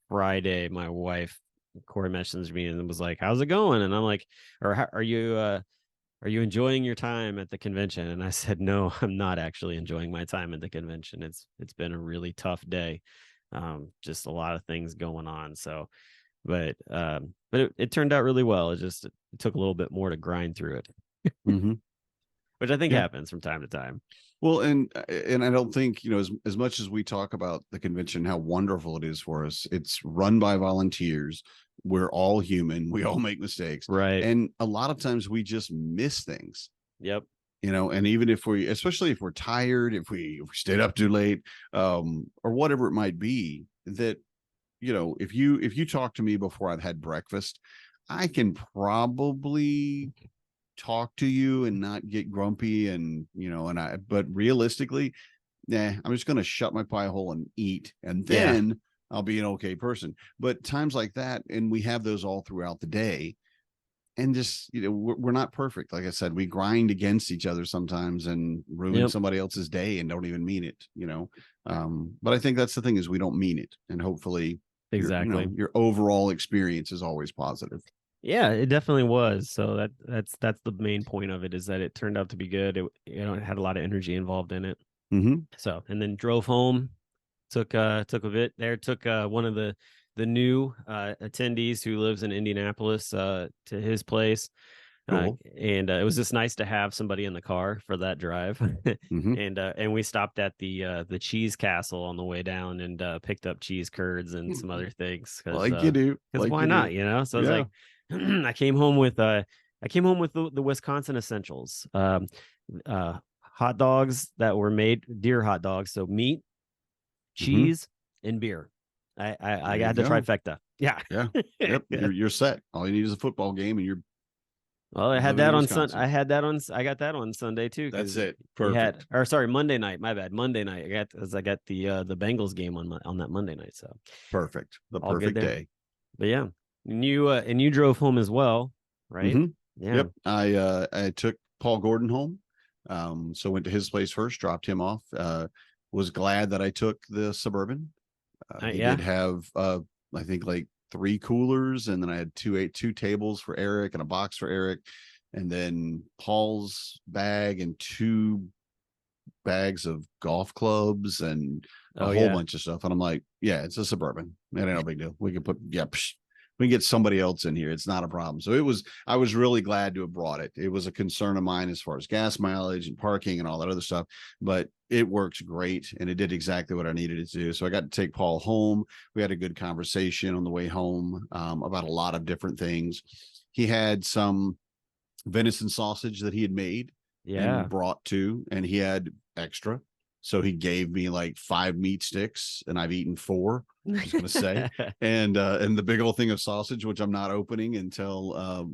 Speaker 1: Friday, my wife Corey messaged me and was like, "How's it going?" And I'm like, "Or are you enjoying your time at the convention?" And I said, "No, I'm not actually enjoying my time at the convention. It's been a really tough day, just a lot of things going on. So, but it turned out really well. It took a little bit more to grind through it,
Speaker 2: Mhm.
Speaker 1: which I think
Speaker 2: Yeah.
Speaker 1: happens from time to time.
Speaker 2: Well, and I don't think, as much as we talk about the convention, how wonderful it is for us, it's run by volunteers. We're all human. We all make mistakes.
Speaker 1: Right.
Speaker 2: And a lot of times we just miss things,
Speaker 1: Yep.
Speaker 2: and even if especially if we're tired, if we stayed up too late, or whatever it might be, that, if you talk to me before I've had breakfast, I can probably talk to you and not get grumpy, but realistically, I'm just going to shut my pie hole and eat, and
Speaker 1: Yeah.
Speaker 2: then I'll be an okay person. But times like that, and we have those all throughout the day, and just, we're not perfect. Like I said, we grind against each other sometimes and ruin
Speaker 1: Yep.
Speaker 2: somebody else's day and don't even mean it. But I think that's the thing, is we don't mean it, and hopefully
Speaker 1: Exactly.
Speaker 2: your overall experience is always positive.
Speaker 1: Yeah, it definitely was. So that's the main point of it, is that it turned out to be good. It had a lot of energy involved in it.
Speaker 2: Mm-hmm.
Speaker 1: So, and then drove home, took a bit there, took one of the new attendees who lives in Indianapolis to his place.
Speaker 2: Cool.
Speaker 1: And it was just nice to have somebody in the car for that drive.
Speaker 2: Mm-hmm.
Speaker 1: And we stopped at the cheese castle on the way down and picked up cheese curds and some other things because
Speaker 2: Like you do.
Speaker 1: why
Speaker 2: You do.
Speaker 1: not, so I was
Speaker 2: Yeah.
Speaker 1: like, I came home with the Wisconsin essentials. Hot dogs that were made, deer hot dogs, so meat,
Speaker 2: Hmm.
Speaker 1: cheese, and beer. I
Speaker 2: There you
Speaker 1: had the
Speaker 2: go.
Speaker 1: trifecta. Yeah.
Speaker 2: Yeah. Yep. You're set. All you need is a football game, and you're
Speaker 1: Well, I had
Speaker 2: living
Speaker 1: that
Speaker 2: in
Speaker 1: on Sun.
Speaker 2: Wisconsin.
Speaker 1: I got that on Sunday too
Speaker 2: That's
Speaker 1: because
Speaker 2: it.
Speaker 1: we had,
Speaker 2: Perfect.
Speaker 1: or sorry, Monday night. My bad, Monday night. I got the Bengals game on that Monday night, so
Speaker 2: Perfect. The
Speaker 1: all good
Speaker 2: perfect
Speaker 1: there.
Speaker 2: day.
Speaker 1: But yeah, and you drove home as well, right?
Speaker 2: Hmm.
Speaker 1: Yeah.
Speaker 2: Yep. I took Paul Gordon home. So went to his place first, dropped him off. Was glad that I took the Suburban. He
Speaker 1: Yeah.
Speaker 2: did have I think like 3 coolers, and then I had two tables for Eric and a box for Eric, and then Paul's bag and 2 bags of golf clubs and a
Speaker 1: Oh
Speaker 2: whole
Speaker 1: yeah.
Speaker 2: bunch of stuff. And I'm like, yeah, it's a Suburban. It ain't no big deal. We can put, yeah, we can get somebody else in here. It's not a problem. So I was really glad to have brought it. It was a concern of mine as far as gas mileage and parking and all that other stuff, but it works great. And it did exactly what I needed it to do. So I got to take Paul home. We had a good conversation on the way home about a lot of different things. He had some venison sausage that he had made
Speaker 1: Yeah.
Speaker 2: and brought to, and he had extra. So he gave me like 5 meat sticks, and I've eaten 4. I was going to say, and the big old thing of sausage, which I'm not opening until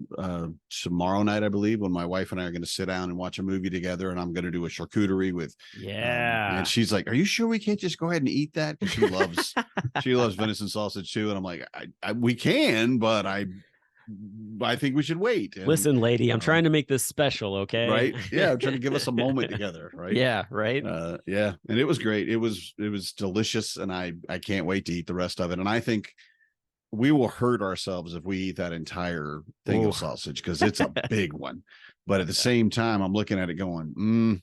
Speaker 2: tomorrow night, I believe, when my wife and I are going to sit down and watch a movie together, and I'm going to do a charcuterie with, and
Speaker 1: Yeah.
Speaker 2: she's like, "Are you sure we can't just go ahead and eat that?" Because she loves venison sausage too, and I'm like, we can, but I think we should wait. And
Speaker 1: Listen, lady, I'm trying to make this special, okay?
Speaker 2: right, yeah, I'm trying to give us a moment together, right?
Speaker 1: Yeah, right.
Speaker 2: Yeah, and it was great. It was delicious, and I can't wait to eat the rest of it. And I think we will hurt ourselves if we eat that entire thing
Speaker 1: Ooh.
Speaker 2: of sausage, because it's a big one. But at the same time, I'm looking at it going,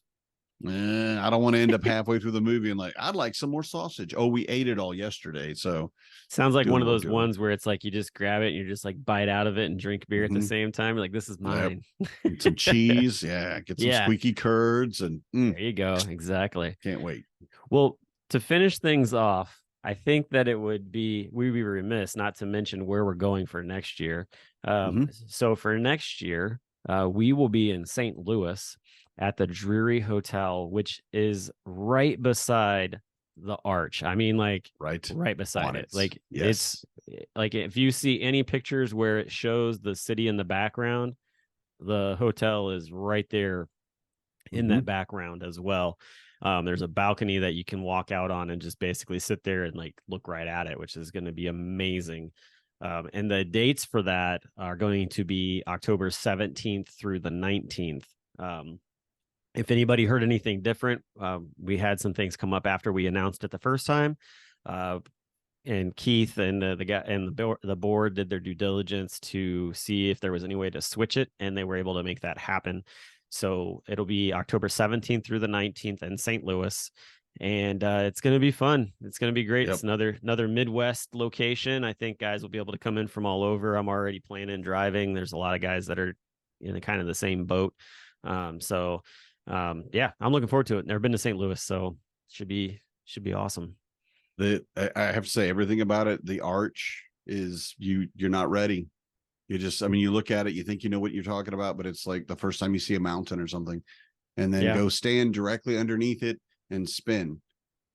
Speaker 2: I don't want to end up halfway through the movie and like, I'd like some more sausage. Oh, we ate it all yesterday, so
Speaker 1: Sounds like one
Speaker 2: doing
Speaker 1: of
Speaker 2: what we're
Speaker 1: those
Speaker 2: doing.
Speaker 1: ones where it's like you just grab it and you just like bite out of it and drink beer at the
Speaker 2: Hmm.
Speaker 1: same time. You're like, this is
Speaker 2: Yep.
Speaker 1: mine.
Speaker 2: And some cheese, yeah, get some
Speaker 1: Yeah,
Speaker 2: squeaky curds, and
Speaker 1: there you go. Exactly.
Speaker 2: can't wait.
Speaker 1: Well, to finish things off, I think that we'd be remiss not to mention where we're going for next year.
Speaker 2: Mhm.
Speaker 1: So for next year, we will be in St. Louis at the Drury Hotel, which is right beside the Arch. I mean, like
Speaker 2: Right
Speaker 1: right beside
Speaker 2: on
Speaker 1: it.
Speaker 2: it.
Speaker 1: Like
Speaker 2: Yes.
Speaker 1: like if you see any pictures where it shows the city in the background, the hotel is right there in that
Speaker 2: Mhm.
Speaker 1: background as well. There's a balcony that you can walk out on and just basically sit there and like look right at it, which is going to be amazing. And the dates for that are going to be October 17th through the 19th. If anybody heard anything different, we had some things come up after we announced it the first time. And Keith and the guy and the board did their due diligence to see if there was any way to switch it, and they were able to make that happen. So it'll be October 17th through the 19th in St. Louis, and it's going to be fun. It's going to be great.
Speaker 2: Yep.
Speaker 1: It's another Midwest location. I think guys will be able to come in from all over. I'm already planning driving. There's a lot of guys that are in kind of the same boat. Yeah, I'm looking forward to it. Never been to St. Louis, so should be awesome.
Speaker 2: I have to say everything about it. The arch is you're not ready. You just, I mean, you look at it, you think you know what you're talking about, but it's like the first time you see a mountain or something, and then
Speaker 1: Yeah.
Speaker 2: go stand directly underneath it and spin.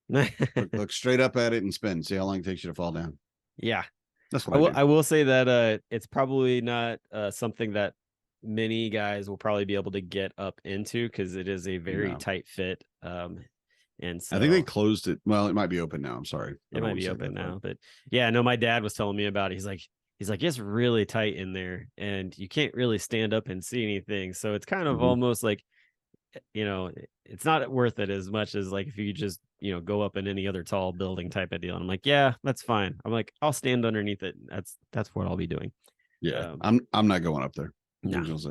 Speaker 2: Look straight up at it and spin. See how long it takes you to fall down.
Speaker 1: Yeah.
Speaker 2: That's what I do.
Speaker 1: I will say that it's probably not something that many guys will probably be able to get up into because it is a very
Speaker 2: No.
Speaker 1: tight fit. And so
Speaker 2: I think they closed it. Well, it might be open now. I'm sorry.
Speaker 1: it might be open now, but yeah, no, my dad was telling me about it. He's like, it's really tight in there and you can't really stand up and see anything. So it's kind of almost like, it's not worth it as much as like if you just, go up in any other tall building type of deal. And I'm like, yeah, that's fine. I'm like, I'll stand underneath it. That's what I'll be doing.
Speaker 2: Yeah. I'm not going up there.
Speaker 1: No.
Speaker 2: It's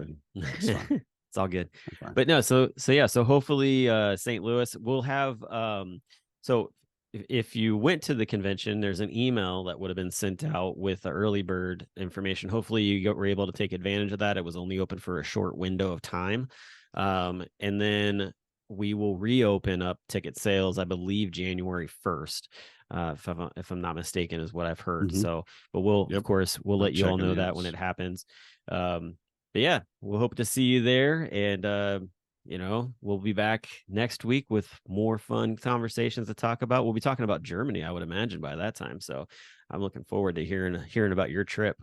Speaker 2: fine.
Speaker 1: It's all good. But no, so yeah, so hopefully St. Louis will have so if you went to the convention, there's an email that would have been sent out with the early bird information. Hopefully you were able to take advantage of that. It was only open for a short window of time. And then we will reopen up ticket sales, I believe January 1st. If I'm not mistaken, is what I've heard. So, but of course, we'll let you all know that when it happens. But yeah, we'll hope to see you there. And, we'll be back next week with more fun conversations to talk about. We'll be talking about Germany, I would imagine, by that time. So I'm looking forward to hearing about your trip.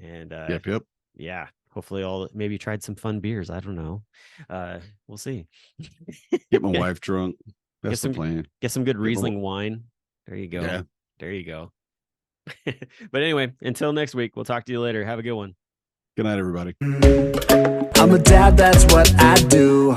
Speaker 1: And yeah, hopefully maybe tried some fun beers. I don't know. We'll see.
Speaker 2: Get my wife drunk. That's the plan.
Speaker 1: Get some good Riesling wine. There you go.
Speaker 2: Yeah.
Speaker 1: There you go. But anyway, until next week, we'll talk to you later. Have a good one.
Speaker 2: Good night, everybody.
Speaker 3: I'm a dad, that's what I do.